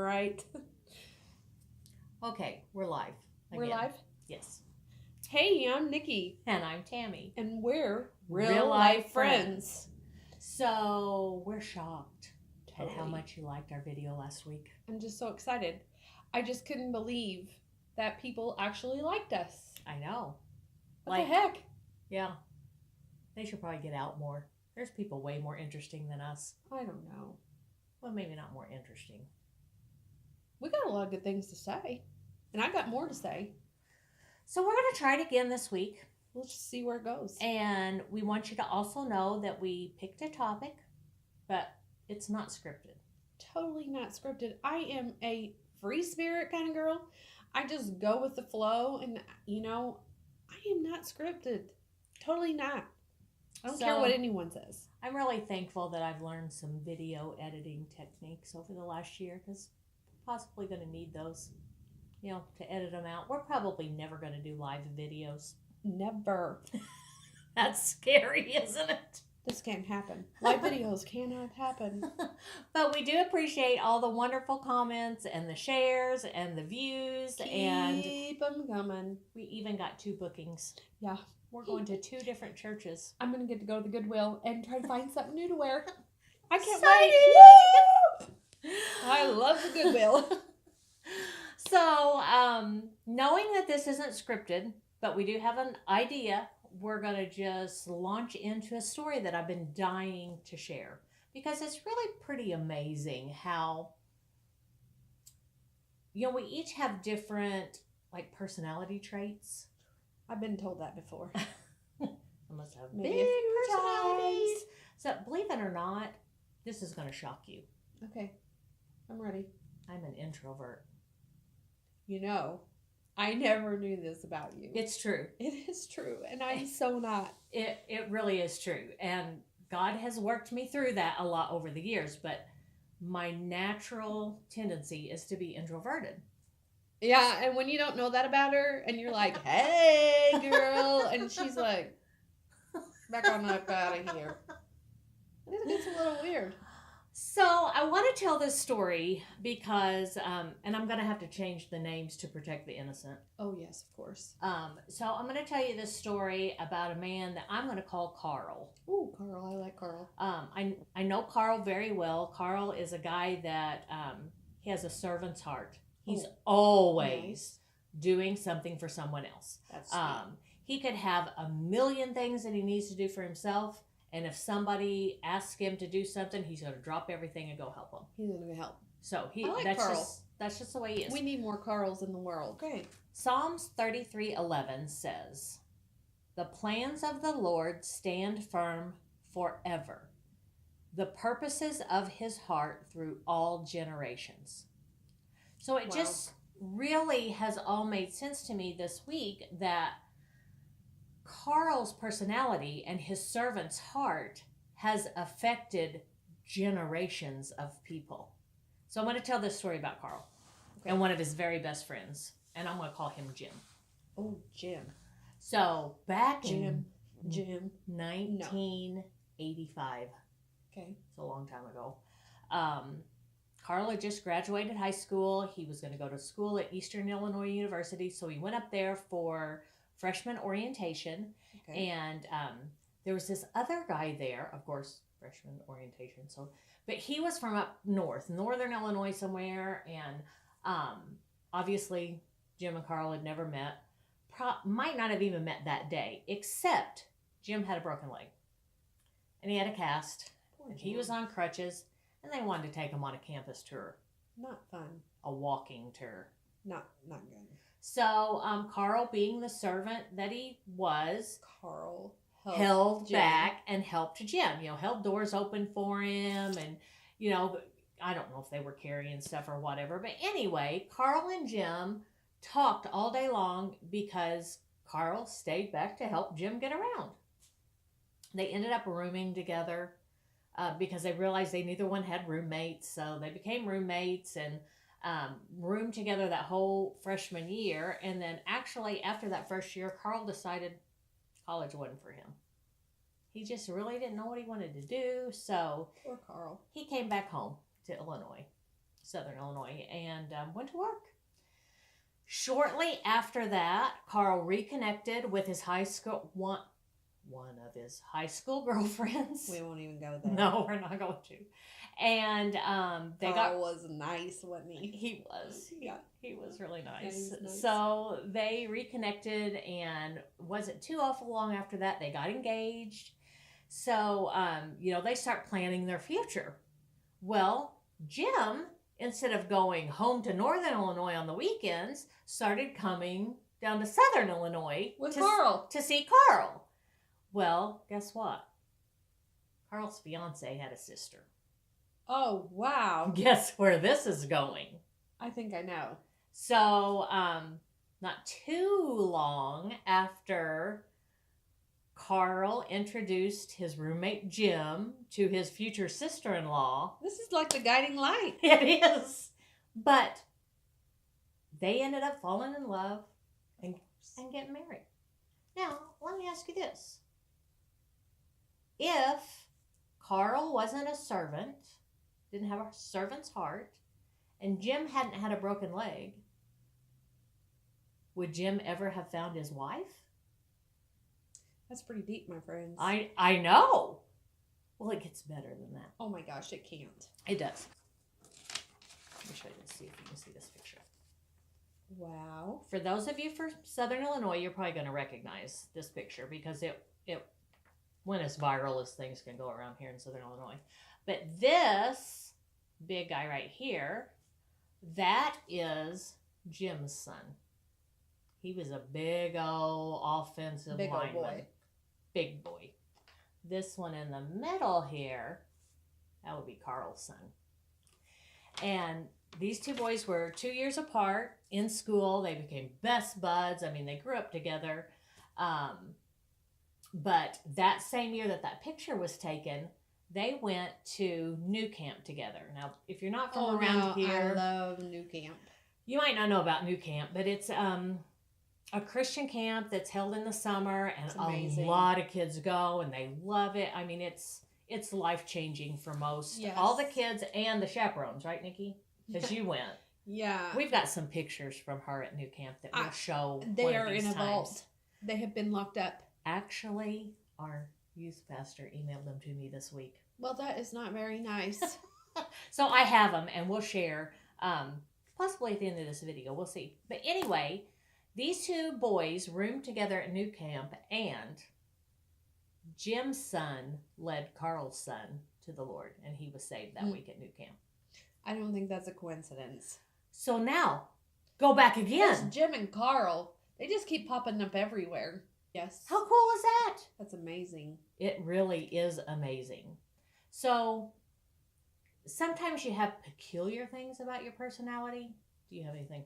right. Okay, we're live. We're live? Yes. Hey, I'm Nikki. And I'm Tammy. And we're real life friends. So we're shocked at how Totally. much you liked our video last week. I'm just so excited. I just couldn't believe that people actually liked us. I know. What the heck? Yeah. They should probably get out more. There's people way more interesting than us. I don't know. Well, maybe not more interesting. We got a lot of good things to say. And I got more to say. So we're going to try it again this week. We'll just see where it goes. And we want you to also know that we picked a topic, but it's not scripted. Totally not scripted. I am a free spirit kind of girl. I just go with the flow. And, I am not scripted. Totally not. I don't care what anyone says. I'm really thankful that I've learned some video editing techniques over the last year because we're possibly going to need those, to edit them out. We're probably never going to do live videos. Never. That's scary, isn't it? This can't happen. Live videos cannot happen. But we do appreciate all the wonderful comments and the shares and the views. Keep them coming. We even got 2 bookings. Yeah. We're going to 2 different churches. I'm going to get to go to the Goodwill and try to find something new to wear. I can't wait. I love the Goodwill. So, knowing that this isn't scripted, but we do have an idea, we're going to just launch into a story that I've been dying to share. Because it's really pretty amazing how, we each have different, personality traits. I've been told that before. I must have Maybe big a few personalities. So, believe it or not, this is going to shock you. Okay. I'm ready. I'm an introvert. I never knew this about you. It's true. It is true. And I'm so not. It really is true. And God has worked me through that a lot over the years. But my natural tendency is to be introverted. Yeah, and when you don't know that about her, and you're like, hey, girl, and she's like, back on up out of here. It gets a little weird. So I want to tell this story because, and I'm going to have to change the names to protect the innocent. Oh, yes, of course. So I'm going to tell you this story about a man that I'm going to call Carl. Oh, Carl. I like Carl. I know Carl very well. Carl is a guy that he has a servant's heart. He's always doing something for someone else. That's sweet. He could have a million things that he needs to do for himself. And if somebody asks him to do something, he's going to drop everything and go help them. He's going to help. So Carl. That's just the way he is. We need more Carls in the world. Okay. Psalms 33:11 says, "The plans of the Lord stand firm forever. The purposes of his heart through all generations." So it just really has all made sense to me this week that Carl's personality and his servant's heart has affected generations of people. So I'm going to tell this story about Carl and one of his very best friends. And I'm going to call him Jim. Oh, Jim. So back in 1985. Okay. It's a long time ago. Carl had just graduated high school. He was going to go to school at Eastern Illinois University. So he went up there for freshman orientation. Okay. And there was this other guy there, of course, freshman orientation. But he was from up north, northern Illinois somewhere. And obviously, Jim and Carl had never met. Might not have even met that day, except Jim had a broken leg. And he had a cast. And he was on crutches. And they wanted to take him on a campus tour. Not fun. A walking tour. Not good. So, Carl, being the servant that he was, Carl held back and helped Jim. Held doors open for him. And, I don't know if they were carrying stuff or whatever. But anyway, Carl and Jim talked all day long because Carl stayed back to help Jim get around. They ended up rooming together. Because they realized neither one had roommates, so they became roommates and roomed together that whole freshman year. And then actually after that first year, Carl decided college wasn't for him. He just really didn't know what he wanted to do, so poor Carl. He came back home to Illinois. Southern Illinois, and went to work. Shortly after that, Carl reconnected with his high school one of his high school girlfriends. We won't even go there. No, we're not going to. And Carl was nice, wasn't he? He was. Yeah. He was really nice. Yeah, nice. So they reconnected, and wasn't too awful long after that, they got engaged. So, they start planning their future. Well, Jim, instead of going home to Northern Illinois on the weekends, started coming down to Southern Illinois with Carl to see Carl. Well, guess what? Carl's fiance had a sister. Oh, wow. Guess where this is going? I think I know. So, not too long after Carl introduced his roommate Jim to his future sister-in-law. This is like the guiding light. It is. But they ended up falling in love and getting married. Now, let me ask you this. If Carl wasn't a servant, didn't have a servant's heart, and Jim hadn't had a broken leg, would Jim ever have found his wife? That's pretty deep, my friends. I know. Well, it gets better than that. Oh my gosh, it can't. It does. Let me show you this, see if you can see this picture. Wow. For those of you from Southern Illinois, you're probably going to recognize this picture because it went as viral as things can go around here in Southern Illinois. But this big guy right here, that is Jim's son. He was a big old offensive lineman. Boy. Big boy. This one in the middle here, that would be Carl's son. And these two boys were 2 years apart in school. They became best buds. I mean, they grew up together. But that same year that picture was taken, they went to New Camp together. Now, if you're not from around here, I love New Camp. You might not know about New Camp, but it's a Christian camp that's held in the summer, and a lot of kids go and they love it. I mean, it's life-changing for most. Yes. All the kids and the chaperones, right, Nikki? Because you went. Yeah. We've got some pictures from her at New Camp that we'll show. They are in a vault. They have been locked up. Actually, our youth pastor emailed them to me this week. Well, that is not very nice. So I have them, and we'll share, possibly at the end of this video. We'll see. But anyway, these two boys roomed together at New Camp, and Jim's son led Carl's son to the Lord, and he was saved that week at New Camp. I don't think that's a coincidence. So now, go back again. There's Jim and Carl, they just keep popping up everywhere. Yes. How cool is that? That's amazing. It really is amazing. So, sometimes you have peculiar things about your personality. Do you have anything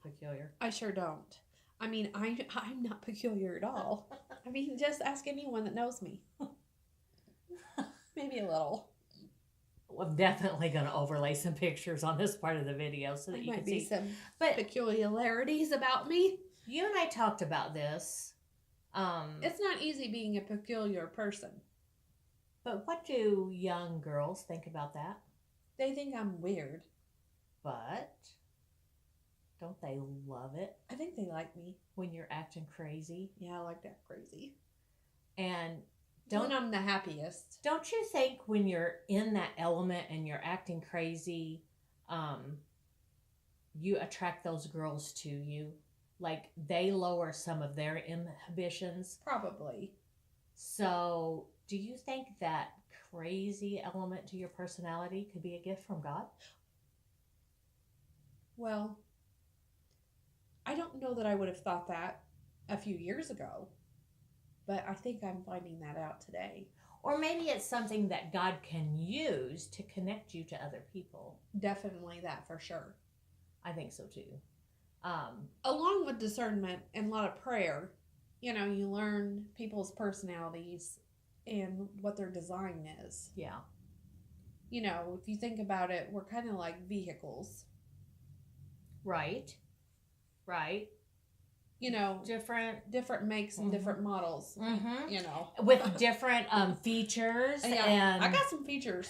peculiar? I sure don't. I mean, I'm not peculiar at all. I mean, just ask anyone that knows me. Maybe a little. I'm definitely going to overlay some pictures on this part of the video so that you can see. Some peculiarities about me. You and I talked about this. It's not easy being a peculiar person. But what do young girls think about that? They think I'm weird. But don't they love it? I think they like me. When you're acting crazy? Yeah, I like that crazy. And when I'm the happiest. Don't you think when you're in that element and you're acting crazy, you attract those girls to you? Like, they lower some of their inhibitions. Probably. So, do you think that crazy element to your personality could be a gift from God? Well, I don't know that I would have thought that a few years ago, but I think I'm finding that out today. Or maybe it's something that God can use to connect you to other people. Definitely that, for sure. I think so too. Along with discernment and a lot of prayer, you learn people's personalities and what their design is. Yeah. If you think about it, we're kind of like vehicles. Right. Different makes and different models. With different features. Yeah, and I got some features.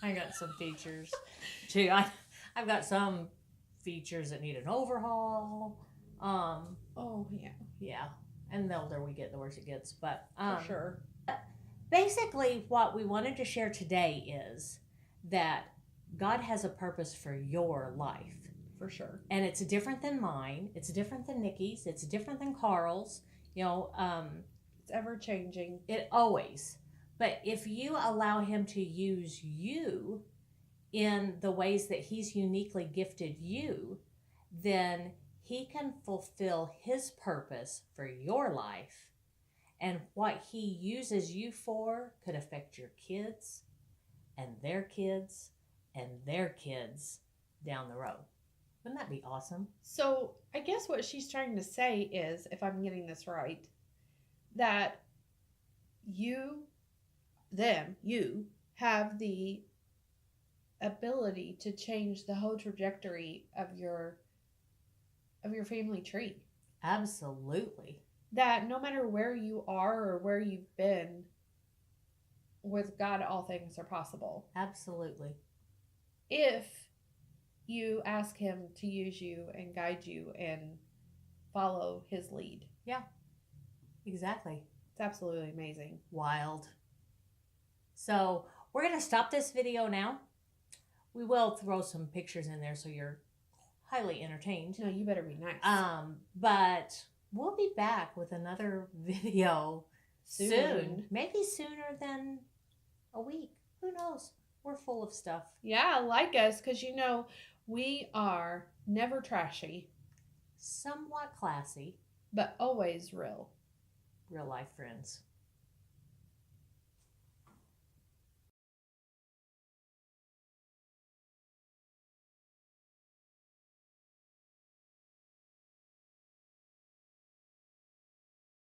I got some features too. I've got some features that need an overhaul. Oh yeah, Yeah, and the older we get, the worse it gets. But for sure. basically, what we wanted to share today is that God has a purpose for your life. For sure. And it's different than mine. It's different than Nikki's. It's different than Carl's. It's ever changing. It always. But if you allow him to use you in the ways that he's uniquely gifted you, then he can fulfill his purpose for your life. And what he uses you for could affect your kids and their kids and their kids down the road. Wouldn't that be awesome? So I guess what she's trying to say is, if I'm getting this right, that you have the ability to change the whole trajectory of your family tree. Absolutely. That no matter where you are or where you've been, with God all things are possible. Absolutely. If you ask him to use you and guide you and follow his lead. Yeah, exactly. It's absolutely amazing. Wild. So we're going to stop this video now. We will throw some pictures in there so you're highly entertained. No, you better be nice. But we'll be back with another video soon. Maybe sooner than a week. Who knows? We're full of stuff. Yeah, like us, because we are never trashy. Somewhat classy. But always real. Real life friends.